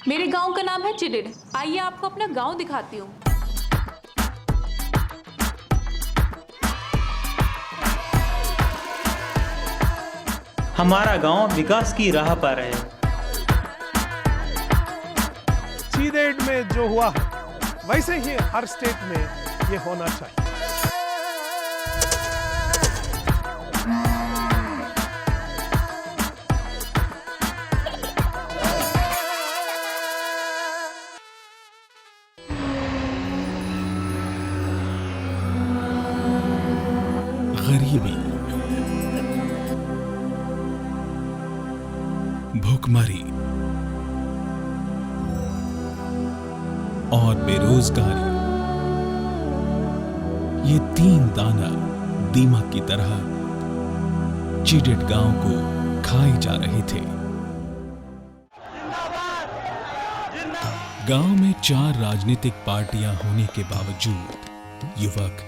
मेरे गांव का नाम है चिडिड। आइए आपको अपना गांव दिखाती हूँ। हमारा गांव विकास की राह पर है। चीडेड में जो हुआ है वैसे ही हर स्टेट में ये होना चाहिए। गरीबी, भूखमरी और बेरोजगारी, ये तीन दाना दीमक की तरह चीडेड गांव को खाए जा रहे थे। गांव में 4 राजनीतिक पार्टियां होने के बावजूद युवक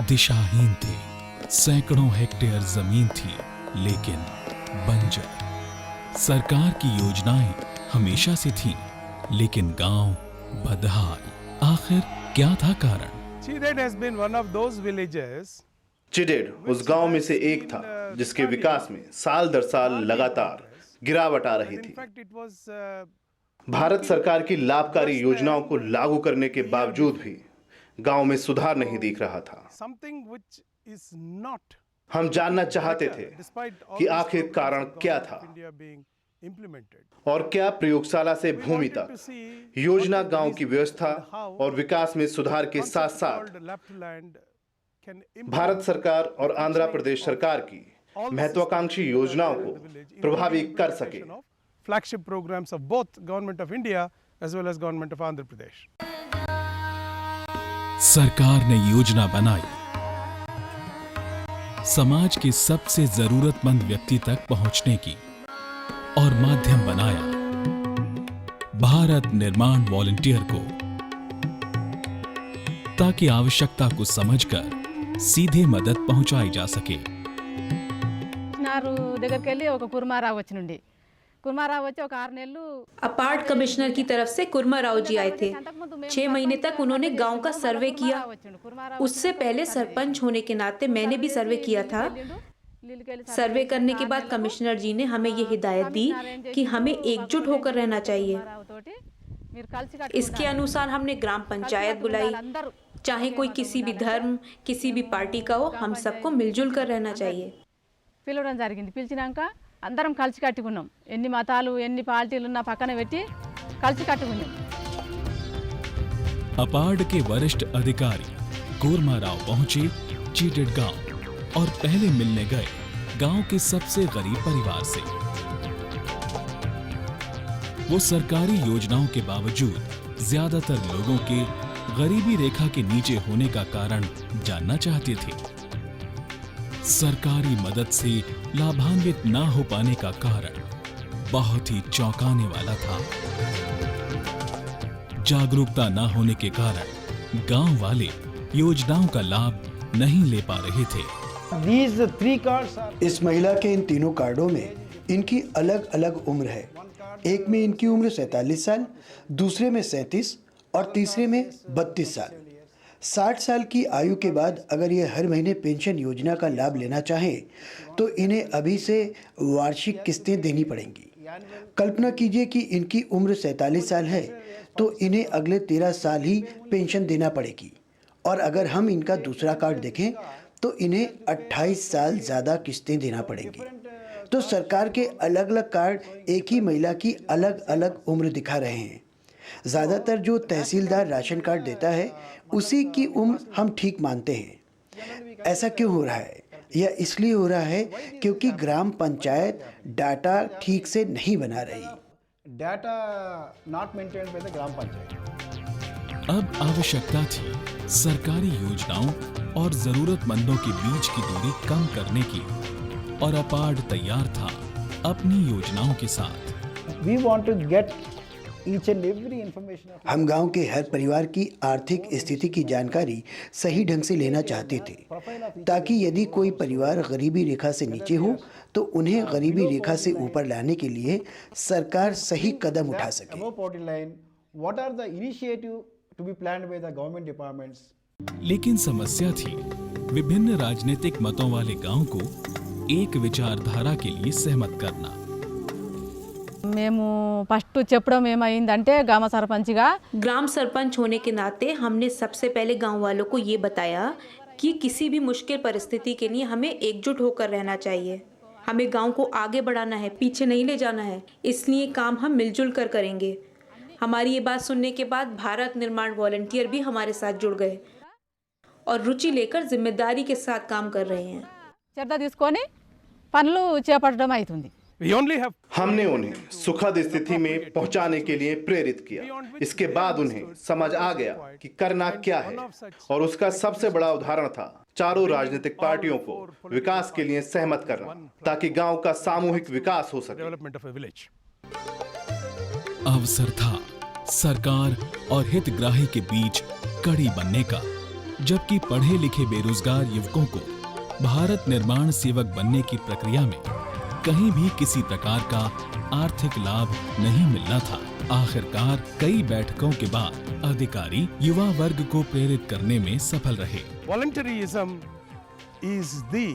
दिशाहीन थे। सैकड़ों हेक्टेयर जमीन थी लेकिन बंजर। सरकार की योजनाएं हमेशा से थीं, लेकिन गांव बदहाल। आखिर क्या था कारण? Chided has been one of those villages चिडेड उस गांव में से एक था जिसके विकास में साल दर साल लगातार गिरावट आ रही in थी। fact it was भारत सरकार की लाभकारी योजनाओं को लागू करने के बावजूद भी गांव में सुधार नहीं दिख रहा था। something which is not हम जानना चाहते थे despite all कि these आखिर programs कारण of क्या government था of India being implemented. और क्या प्रयोगशाला से We भूमि wanted to तक see योजना what the गांव की reasons व्यवस्था and how और विकास में सुधार के साथ concept साथ called left land can Bharat implement सरकार और the Andhra functioning Pradesh of सरकार की all the महत्वाकांक्षी systems that are योजनाओं there को in the village, प्रभावी including कर सके। implementation of flagship programs of both government of India as well as government of Andhra Pradesh. सरकार ने योजना बनाई, समाज के सबसे जरूरतमंद व्यक्ति तक पहुंचने की, और माध्यम बनाया भारत निर्माण वॉलंटियर को, ताकि आवश्यकता को समझकर सीधे मदद पहुंचाई जा सके। దగ్గరికి వెళ్ళి ఒక కుర్మారావు వచ్చి నుండి కుర్మారావు వచ్చి ఒక 6 నెలలు अपार्ट कमिश्नर की तरफ से कुर्मा राव जी आए थे। 6 महीने तक उन्होंने गांव का सर्वे किया। उससे पहले सरपंच होने के नाते मैंने भी सर्वे किया था। सर्वे करने के बाद कमिश्नर जी ने हमें ये हिदायत दी कि हमें एकजुट होकर रहना चाहिए। इसके अनुसार हमने ग्राम पंचायत बुलाई। चाहे कोई किसी भी धर्म, किसी भी पार्टी का हो, हम सबको मिलजुल कर रहना चाहिए। పిలవడం జరిగింది। పిలిచినాక అందరం కలిసి కట్టుకున్నాం। ఎన్ని మతాలు ఎన్ని పార్టీలు ఉన్నా పక్కన పెట్టి కలిసి కట్టుకున్నాం। अपार्ड के वरिष्ठ अधिकारी कूर्मा राव पहुंचे चीडेड गांव और पहले मिलने गए गांव के सबसे गरीब परिवार से। वो सरकारी योजनाओं के बावजूद ज्यादातर लोगों के गरीबी रेखा के नीचे होने का कारण जानना चाहते थे। सरकारी मदद से लाभान्वित न हो पाने का कारण बहुत ही चौंकाने वाला था। जागरूकता न होने के कारण गांव वाले योजनाओं का लाभ नहीं ले पा रहे थे। इस महिला के इन तीनों कार्डों में इनकी अलग अलग उम्र है। एक में इनकी उम्र 47 साल, दूसरे में 37 और तीसरे में 32 साल। 60 साल की आयु के बाद अगर ये हर महीने पेंशन योजना का लाभ लेना चाहें तो इन्हें अभी से वार्षिक किस्तें देनी पड़ेंगी। कल्पना कीजिए कि इनकी उम्र 47 साल है तो इन्हें अगले 13 साल ही पेंशन देना पड़ेगी। और अगर हम इनका दूसरा कार्ड देखें तो इन्हें 28 साल ज़्यादा किस्तें देना पड़ेंगी। तो सरकार के अलग अलग कार्ड एक ही महिला की अलग अलग उम्र दिखा रहे हैं। ज़्यादातर जो तहसीलदार राशन कार्ड देता है उसी की उम्र हम ठीक मानते हैं। ऐसा क्यों हो रहा है? यह इसलिए हो रहा है क्योंकि ग्राम पंचायत डाटा ठीक से नहीं बना रही। Data not maintained by the gram panchayat. अब आवश्यकता थी सरकारी योजनाओं और जरूरतमंदों के बीच की दूरी कम करने की, और अपार्ड तैयार था अपनी योजनाओं के साथ। We want to get each and every information of हम गांव के हर परिवार की आर्थिक स्थिति की जानकारी सही ढंग से लेना चाहते थे, ताकि यदि कोई परिवार गरीबी रेखा से नीचे हो तो उन्हें गरीबी रेखा से ऊपर लाने के लिए सरकार सही कदम उठा सके। above poverty line, what are the initiative to be planned by the government departments? लेकिन समस्या थी विभिन्न राजनीतिक मतों वाले गांव को एक विचारधारा के लिए सहमत करना। మేము ఫస్ట్ చెప్పడం ఏమైందంటే గ్రామ సర్పంచ్గా ग्राम सरपंच होने के नाते हमने सबसे पहले गांव वालों को ये बताया कि किसी भी मुश्किल परिस्थिति के लिए हमें एकजुट होकर रहना चाहिए। हमें गांव को आगे बढ़ाना है, पीछे नहीं ले जाना है, इसलिए काम हम मिलजुल कर करेंगे। हमारी ये बात सुनने के बाद भारत निर्माण वॉलंटियर भी हमारे साथ जुड़ गए और रुचि लेकर जिम्मेदारी के साथ काम कर रहे हैं। శ్రద్ధ తీసుకొని పనులు చేపట్టడం అవుతుంది। We only have हमने उन्हें सुखद स्थिति में पहुंचाने के लिए प्रेरित किया। इसके बाद उन्हें समझ आ गया कि करना क्या है, और उसका सबसे बड़ा उदाहरण था चारों राजनीतिक पार्टियों को विकास के लिए सहमत करना, ताकि गांव का सामूहिक विकास हो सके। development of a village. अवसर था सरकार और हितग्राही के बीच कड़ी बनने का, जबकि पढ़े लिखे बेरोजगार युवकों को भारत निर्माण सेवक बनने की प्रक्रिया में कहीं भी किसी प्रकार का आर्थिक लाभ नहीं मिलना था। आखिरकार कई बैठकों के बाद अधिकारी युवा वर्ग को प्रेरित करने में सफल रहे। Volunteerism is the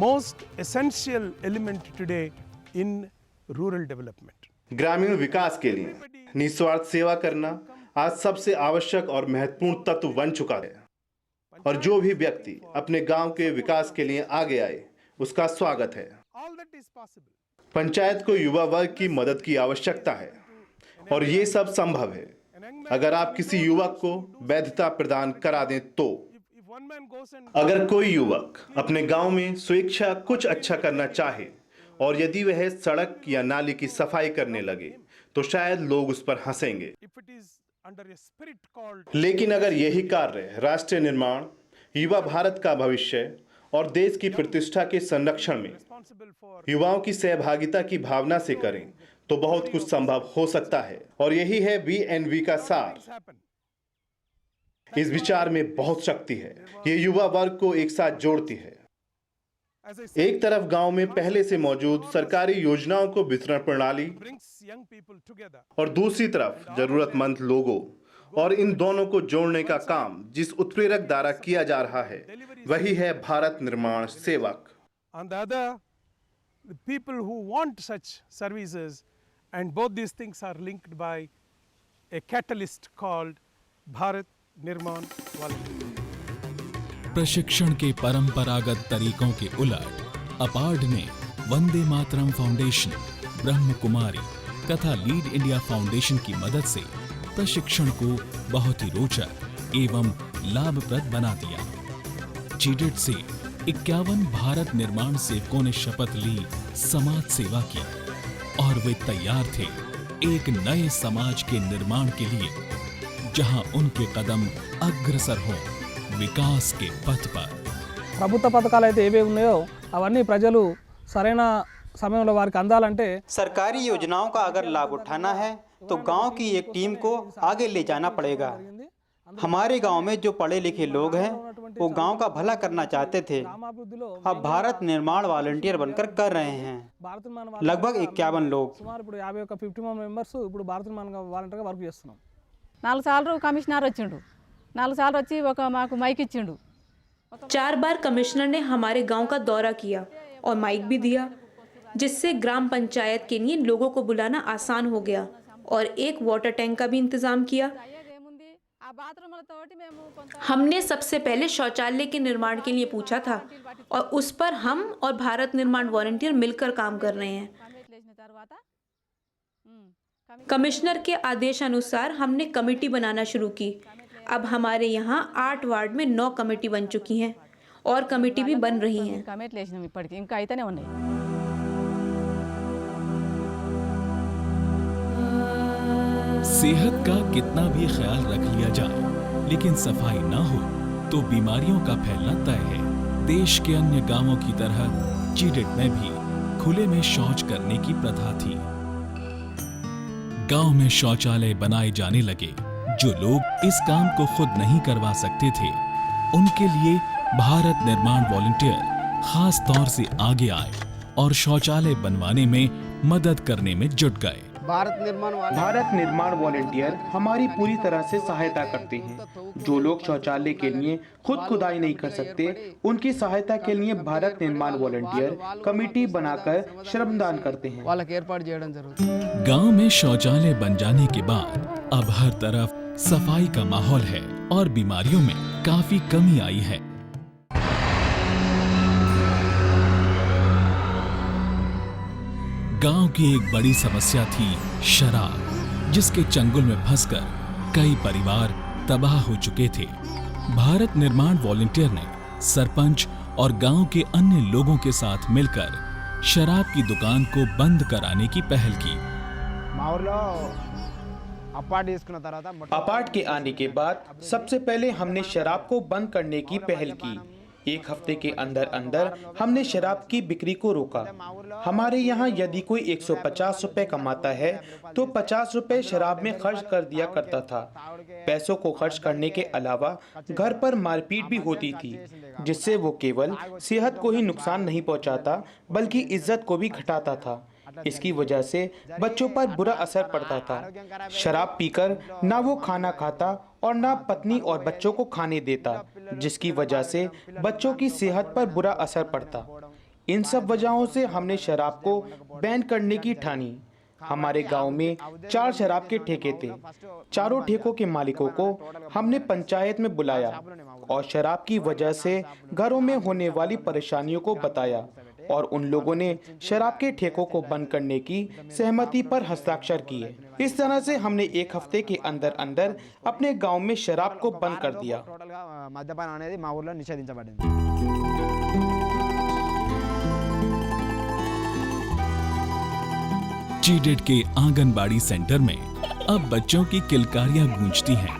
most essential element today in rural development. ग्रामीण विकास के लिए निस्वार्थ सेवा करना आज सबसे आवश्यक और महत्वपूर्ण तत्व बन चुका है, और जो भी व्यक्ति अपने गांव के विकास के लिए आगे आए उसका स्वागत है। All that is possible. Panchayat को युवा वर्ग की मदद की आवश्यकता है, और ये सब संभव है अगर आप किसी युवक को वैधता प्रदान करा दें तो। अगर कोई युवक अपने गांव में स्वेच्छा कुछ अच्छा करना चाहे और यदि वह सड़क या नाली की सफाई करने लगे तो शायद लोग उस पर हंसेंगे, लेकिन अगर यही कार्य राष्ट्र निर्माण, युवा भारत का भविष्य और देश की प्रतिष्ठा के संरक्षण में युवाओं की सहभागिता की भावना से करें तो बहुत कुछ संभव हो सकता है। और यही है VNV का सार। इस विचार में बहुत शक्ति है। ये युवा वर्ग को एक साथ जोड़ती है। एक तरफ गांव में पहले से मौजूद सरकारी योजनाओं को वितरण प्रणाली, और दूसरी तरफ जरूरतमंद लोगों, और इन दोनों को जोड़ने का काम जिस उत्प्रेरक द्वारा किया जा रहा है वही है भारत निर्माण सेवक। On the other, the people who want such services, and both these things are linked by a catalyst called Bharat Nirman Volunteer. प्रशिक्षण के परंपरागत तरीकों के उलट अपार्ड ने वंदे मातरम फाउंडेशन, ब्रह्म कुमारी तथा लीड इंडिया फाउंडेशन की मदद से प्रशिक्षण को बहुत ही रोचक एवं लाभप्रद बना दिया। चीडेट से 51 भारत निर्माण सेवकों ने शपथ ली समाज सेवा की, और वे तैयार थे एक नए समाज के निर्माण के लिए, जहां उनके कदम अग्रसर हों विकास के पथ पर। ప్రభుత్వ పథకాలు అయితే ఏవే ఉన్నాయో అవన్నీ ప్రజలు సరైన సమయంలో వారికి అందాలంటే सरकारी योजनाओं का अगर लाभ उठाना है तो गांव की एक टीम को आगे ले जाना पड़ेगा। हमारे गांव में जो पढ़े लिखे लोग हैं वो गांव का भला करना चाहते थे, अब भारत निर्माण वॉलंटियर बनकर कर रहे हैं। लगभग 51 लोग। సుమారు ఇప్పుడు 51 మెంబర్స్ ఇప్పుడు భారత నిర్మాణ వాలంటీర్గా వర్క్ చేస్తున్నాం। 4 సార్లు కమిషనర్ వచ్చిండు, 4 సార్లు వచ్చి మాకు మైక్ ఇచ్చిండు। 4 बार कमिश्नर ने हमारे गांव का दौरा किया और माइक भी दिया, जिससे ग्राम पंचायत के लिए लोगों को बुलाना आसान हो गया, और एक वाटर टैंक का भी इंतजाम किया। हमने सबसे पहले शौचालय के निर्माण के लिए पूछा था, और उस पर हम और भारत निर्माण वॉलंटियर मिलकर काम कर रहे हैं। कमिश्नर के आदेश अनुसार हमने कमेटी बनाना शुरू की। अब हमारे यहाँ 8 वार्ड में 9 कमेटी बन चुकी हैं, और कमेटी भी बन रही हैं। కమిటీలు వేసినాం ఇప్పటికి, ఇంకా అయితేనే ఉన్నాయి। सेहत का कितना भी ख्याल रख लिया जाए, लेकिन सफाई ना हो तो बीमारियों का फैलना तय है। देश के अन्य गांवों की तरह चीडेट में भी खुले में शौच करने की प्रथा थी। गांव में शौचालय बनाए जाने लगे। जो लोग इस काम को खुद नहीं करवा सकते थे, उनके लिए भारत निर्माण वॉलंटियर खास तौर से आगे आए और शौचालय बनवाने में मदद करने में जुट गए। भारत निर्माण वॉलंटियर हमारी पूरी तरह से सहायता करते हैं। जो लोग शौचालय के लिए खुद खुदाई नहीं कर सकते, उनकी सहायता के लिए भारत निर्माण वॉलंटियर कमेटी बनाकर श्रमदान करते हैं। गांव में शौचालय बन जाने के बाद अब हर तरफ सफाई का माहौल है और बीमारियों में काफी कमी आई है। गांव की एक बड़ी समस्या थी शराब, जिसके चंगुल में फंसकर कई परिवार तबाह हो चुके थे। भारत निर्माण वॉलंटियर ने सरपंच और गांव के अन्य लोगों के साथ मिलकर शराब की दुकान को बंद कराने की पहल की। अपार्ट के आने के बाद सबसे पहले हमने शराब को बंद करने की पहल की। एक हफ्ते के अंदर अंदर हमने शराब की बिक्री को रोका। हमारे यहाँ यदि कोई 150 रुपए कमाता है तो 50 रुपए शराब में खर्च कर दिया करता था। पैसों को खर्च करने के अलावा घर पर मारपीट भी होती थी, जिससे वो केवल सेहत को ही नुकसान नहीं पहुँचाता बल्कि इज्जत को भी घटाता था। इसकी वजह से बच्चों पर बुरा असर पड़ता था। शराब पीकर ना वो खाना खाता और ना पत्नी और बच्चों को खाने देता, जिसकी वजह से बच्चों की सेहत पर बुरा असर पड़ता। इन सब वजहों से हमने शराब को बैन करने की ठानी। हमारे गांव में 4 शराब के ठेके थे। चारों ठेकों के मालिकों को हमने पंचायत में बुलाया और शराब की वजह से घरों में होने वाली परेशानियों को बताया और उन लोगों ने शराब के ठेकों को बंद करने की सहमति पर हस्ताक्षर किए। इस तरह से हमने एक हफ्ते के अंदर अंदर अपने गांव में शराब को बंद कर दिया। चीडेड के आंगनबाड़ी सेंटर में अब बच्चों की किलकारियां गूंजती हैं।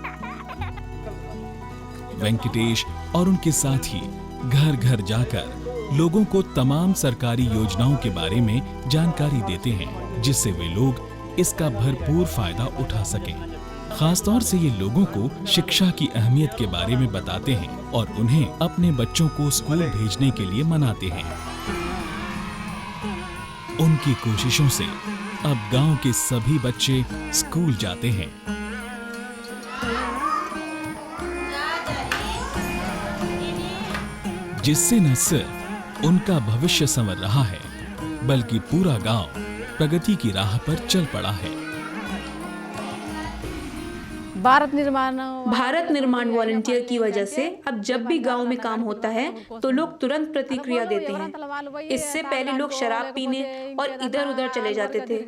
वेंकटेश और उनके साथी घर घर जाकर लोगों को तमाम सरकारी योजनाओं के बारे में जानकारी देते हैं, जिससे वे लोग इसका भरपूर फायदा उठा सकें। खासतौर से ये लोगों को शिक्षा की अहमियत के बारे में बताते हैं और उन्हें अपने बच्चों को स्कूल भेजने के लिए मनाते हैं। उनकी कोशिशों से अब गांव के सभी बच्चे स्कूल जाते हैं। जिससे न सिर्फ उनका भविष्य संवर रहा है, बल्कि पूरा गांव प्रगति की राह पर चल पड़ा है। भारत निर्माण वॉलंटियर की वजह से अब जब भी गांव में काम होता है तो लोग तुरंत प्रतिक्रिया देते हैं। इससे पहले लोग शराब पीने और इधर उधर चले जाते थे,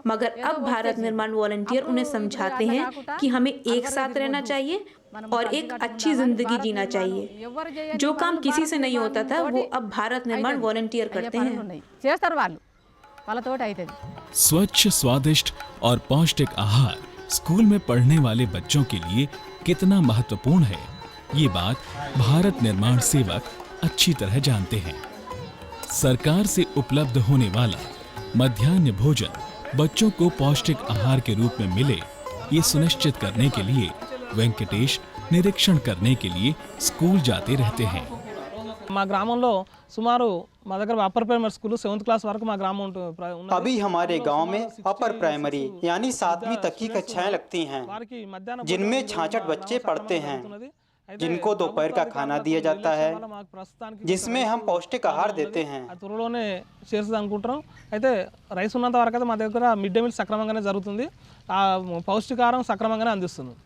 मगर अब भारत निर्माण वॉलंटियर उन्हें समझाते हैं कि हमें एक साथ रहना चाहिए और एक अच्छी जिंदगी जीना चाहिए। जो काम किसी से नहीं होता था वो अब भारत निर्माण वॉलंटियर करते हैं। स्वच्छ, स्वादिष्ट और पौष्टिक आहार स्कूल में पढ़ने वाले बच्चों के लिए कितना महत्वपूर्ण है, ये बात भारत निर्माण सेवक अच्छी तरह जानते हैं। सरकार से उपलब्ध होने वाला मध्याह्न भोजन बच्चों को पौष्टिक आहार के रूप में मिले, ये सुनिश्चित करने के लिए వెంకటేష్ నిరీక్షణ करने के लिए स्कूल जाते रहते हैं। మా గ్రామంలో సుమారు మా దగ్గర upper primary school 7th class వరకు మా గ్రామం ఉంటుంది। अभी हमारे गांव में अपर प्राइमरी यानी 7वीं तक की कक्षाएं लगती हैं, जिनमें 66 बच्चे पढ़ते हैं, जिनको दोपहर का खाना दिया जाता है, जिसमें हम पौष्टिक आहार देते हैं। త్వరలోనే చేర్చుదాం అనుకుంటున్నాం। అయితే రైస్ ఉన్నంత వరకు అయితే మా దగ్గర మిడ్ డే మీల్ సక్రమంగానే జరుగుతుంది। ఆ పౌష్టికాహారం సక్రమంగానే అందిస్తున్నాం।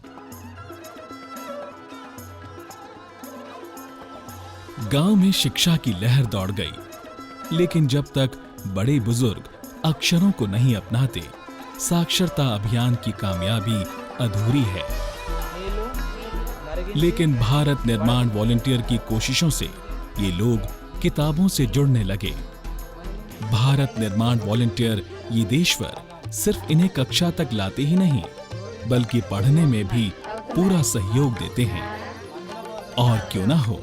गांव में शिक्षा की लहर दौड़ गई, लेकिन जब तक बड़े बुजुर्ग अक्षरों को नहीं अपनाते, साक्षरता अभियान की कामयाबी अधूरी है। लेकिन भारत निर्माण वॉलंटियर की कोशिशों से ये लोग किताबों से जुड़ने लगे। भारत निर्माण वॉलंटियर ये देशवर सिर्फ इन्हें कक्षा तक लाते ही नहीं, बल्कि पढ़ने में भी पूरा सहयोग देते हैं। और क्यों ना हो,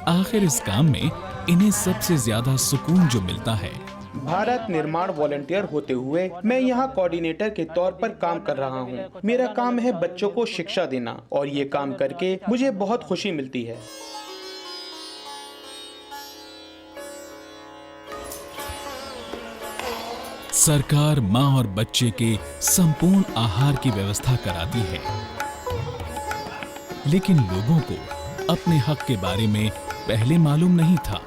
आखिर इस काम में इन्हें सबसे ज्यादा सुकून जो मिलता है भारत निर्माण वॉलंटियर होते हुए मैं यहाँ कोऑर्डिनेटर के तौर पर काम कर रहा हूँ। मेरा काम है बच्चों को शिक्षा देना और ये काम करके मुझे बहुत खुशी मिलती है। सरकार मां और बच्चे के संपूर्ण आहार की व्यवस्था कराती है, लेकिन लोगों को अपने हक के बारे में पहले मालूम नहीं था।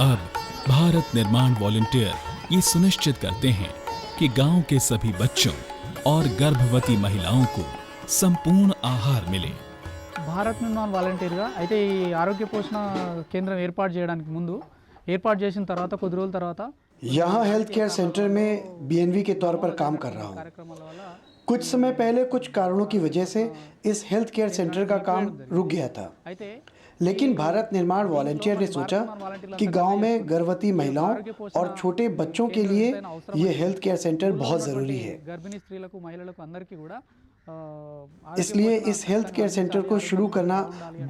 अब भारत निर्माण वॉलंटियर ये सुनिश्चित करते हैं कि गांव के सभी बच्चों और गर्भवती महिलाओं को संपूर्ण आहार मिले। భారత్ నిర్మాణ్ వాలంటీర్గా అయితే ఈ ఆరోగ్య పోషణ కేంద్రం ఏర్పాటు చేయడానికి ముందు ఏర్పాటు చేసిన తర్వాత కొద్ది రోజుల తర్వాత यहाँ हेल्थ केयर सेंटर में बीएनवी के तौर पर काम कर रहा हूँ। कुछ समय पहले कुछ कारणों की वजह से इस हेल्थ केयर सेंटर का काम रुक गया था, लेकिन भारत निर्माण वॉलंटियर ने सोचा कि गांव में गर्भवती महिलाओं और छोटे बच्चों के लिए ये हेल्थ केयर सेंटर बहुत ज़रूरी है। గర్భిణీ స్త్రీలకు మహిళలకు అందరికీ కూడా इसलिए इस हेल्थ केयर सेंटर को शुरू करना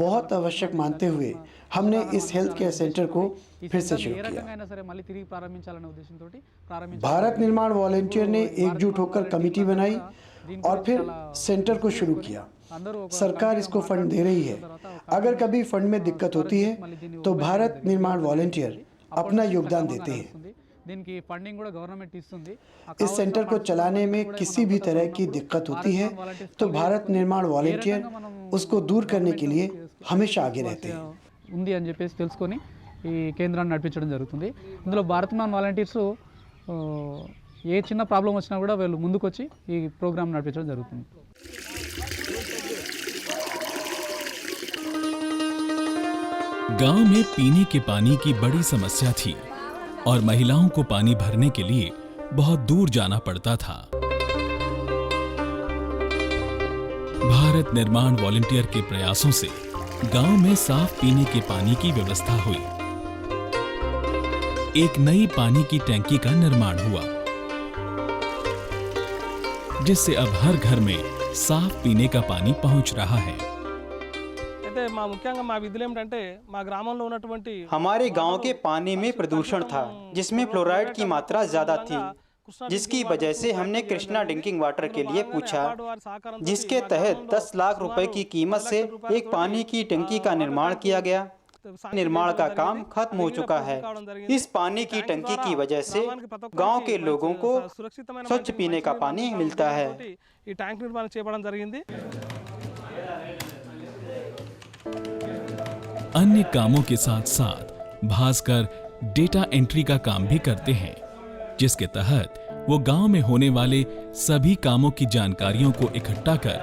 बहुत आवश्यक मानते हुए हमने इस हेल्थ केयर सेंटर को फिर से शुरू किया। అయినా సరే మళ్ళీ తిరిగి ప్రారంభించాలనే ఉద్దేశంతో भारत निर्माण वॉलंटियर ने एकजुट होकर कमेटी बनाई और फिर सेंटर को शुरू किया। सरकार इसको फंड दे रही है। अगर कभी फंड में दिक्कत होती है तो भारत निर्माण वॉलंटियर अपना योगदान देते हैं। దీనికి ఫండింగ్ కూడా గవర్నమెంట్ ఇస్తుంది। इस सेंटर को चलाने में किसी भी तरह की दिक्कत होती है तो भारत निर्माण वॉलंटियर उसको दूर करने के लिए हमेशा आगे रहते हैं। ఉంది అని చెప్పేసి తెలుసుకొని ఈ కేంద్రాన్ని నడిపించడం జరుగుతుంది। ఇందులో భారత్ నిర్మాణ్ వాలంటీర్స్ ఏ చిన్న ప్రాబ్లం వచ్చినా కూడా వీళ్ళు ముందుకొచ్చి ఈ ప్రోగ్రామ్ నడిపించడం జరుగుతుంది। गांव में पीने के पानी की बड़ी समस्या थी और महिलाओं को पानी भरने के लिए बहुत दूर जाना पड़ता था। भारत निर्माण वॉलंटियर के प्रयासों से गांव में साफ पीने के पानी की व्यवस्था हुई। एक नई पानी की टैंकी का निर्माण हुआ, जिससे अब हर घर में साफ पीने का पानी पहुंच रहा है। అయితే మా ముఖ్యంగా మా విధులు ఏమిటంటే మా గ్రామంలో ఉన్నటువంటి हमारे गांव के पानी में प्रदूषण था, जिसमें फ्लोराइड की मात्रा ज़्यादा थी, जिसकी वजह से हमने कृष्णा ड्रिंकिंग वाटर के लिए पूछा, जिसके तहत 10 लाख रुपए की कीमत से एक पानी की टंकी का निर्माण किया गया। निर्माण का काम खत्म हो चुका है। इस पानी की टंकी की वजह से गांव के लोगों को स्वच्छ पीने का पानी मिलता है। ఈ ట్యాంక్ నిర్మాణం చేయడం జరిగింది। अन्य कामों के साथ साथ भास्कर डेटा एंट्री का काम भी करते हैं, जिसके तहत वो गांव में होने वाले सभी कामों की जानकारियों को इकट्ठा कर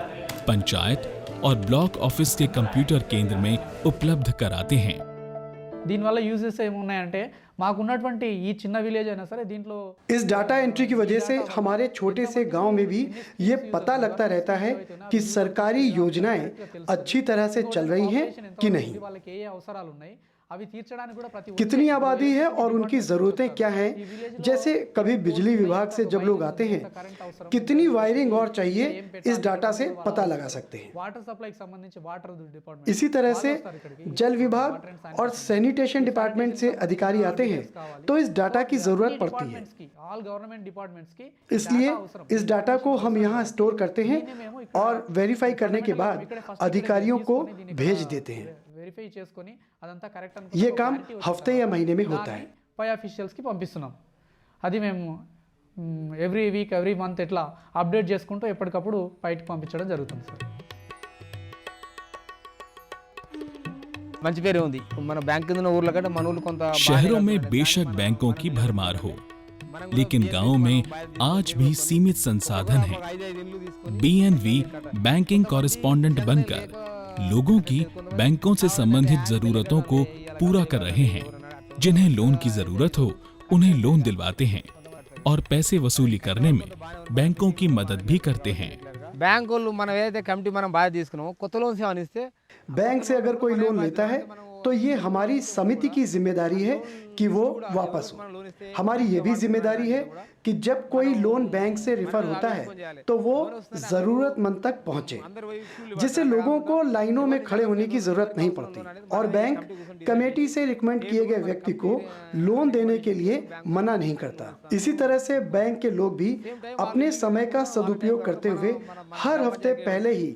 पंचायत और ब्लॉक ऑफिस के कंप्यूटर केंद्र में उपलब्ध कराते हैं। దీనివల్ల యూజెస్ ఏమున్నాయంటే మాకున్నటువంటి ఈ చిన్న విలేజ్ అయినా సరే దీంట్లో इस डाटा एंट्री की वजह से हमारे छोटे से गांव में भी ये पता लगता रहता है कि सरकारी योजनाएं अच्छी तरह से चल रही हैं कि नहीं, వాళ్ళకి ఏ అవసరాలు ఉన్నాయి అవి తీర్చడానికి కూడా ప్రతి कितनी आबादी है और उनकी ज़रूरतें क्या हैं। जैसे कभी बिजली विभाग से जब लोग आते हैं, कितनी वायरिंग और चाहिए इस डाटा से पता लगा सकते हैं। వాటర్ సప్లైకి సంబంధించి వాటర్ డిపార్ట్మెంట్ इसी तरह से जल विभाग और सैनिटेशन डिपार्टमेंट से अधिकारी आते हैं तो इस डाटा की ज़रूरत पड़ती है। ఆల్ గవర్నమెంట్ డిపార్ట్మెంట్స్ కి इसलिए इस डाटा को हम यहाँ स्टोर करते हैं और वेरीफाई करने के बाद अधिकारियों को भेज देते हैं। వెరిఫై చేసుకొని అదంతా కరెక్ట్ ये काम हफ्ते या महीने में होता है। పై ఆఫీషియల్స్కి పంపిస్తున్నాం। అది మేము ఎవ్రీ వీక్ ఎవ్రీ మంత్ ఇట్లా అప్డేట్ చేసుకుంటూ ఎప్పటికప్పుడు బయటకు పంపించడం జరుగుతుంది సార్। మంచి పేరే ఉంది మన బ్యాంక్ కింద ఊర్ల కంటే మన ఊర్లో కొంత शहरों में बेशक बैंकों की भरमार हो, लेकिन गांव में आज भी सीमित संसाधन हैं। बीएनवी बैंकिंग कॉरेस्पॉन्डेंट बनकर लोगों की बैंकों से संबंधित जरूरतों को पूरा कर रहे हैं। जिन्हें लोन की जरूरत हो उन्हें लोन दिलवाते हैं और पैसे वसूली करने में बैंकों की मदद भी करते हैं। బ్యాంక్ వాళ్ళు మనం ఏదైతే కమిటీ మనం బాగా తీసుకున్నామో కొత్త లోన్స్ ఏమైనా ఇస్తే बैंक से अगर कोई लोन लेता है तो ये हमारी समिति की जिम्मेदारी है कि वो वापस हो। हमारी ये भी जिम्मेदारी है कि जब कोई लोन बैंक से रिफर होता है तो वो ज़रूरतमंद तक पहुंचे, जिससे लोगों को लाइनों में खड़े होने की ज़रूरत नहीं पड़ती और बैंक कमेटी से रिकमेंड किए गए व्यक्ति को लोन देने के लिए मना नहीं करता। इसी तरह से बैंक के लोग भी अपने समय का सदुपयोग करते हुए हर हफ्ते पहले ही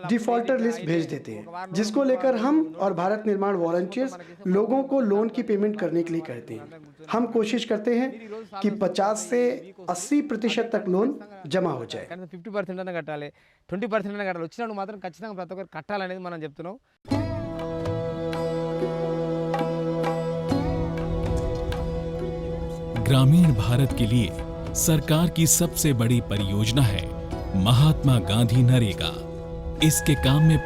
डिफॉल्टर लिस्ट भेज देते हैं, जिसको लेकर हम और भारत निर्माण वॉलंटियर्स लोगों को लोन की पेमेंट करने के लिए कहते हैं। हम कोशिश करते हैं कि 50 से 80% तक लोन जमा हो जाए। 50% అన్న కట్టాలి, 20% అన్న కట్టాలి. వచ్చినప్పుడు మాత్రం ఖచ్చితంగా ప్రతి ఒక్కరు కట్టాలనేది మనం చెప్తున్నాం. ग्रामीण भारत के लिए सरकार की सबसे बड़ी परियोजना है महात्मा गांधी नरेगा। इसके काम में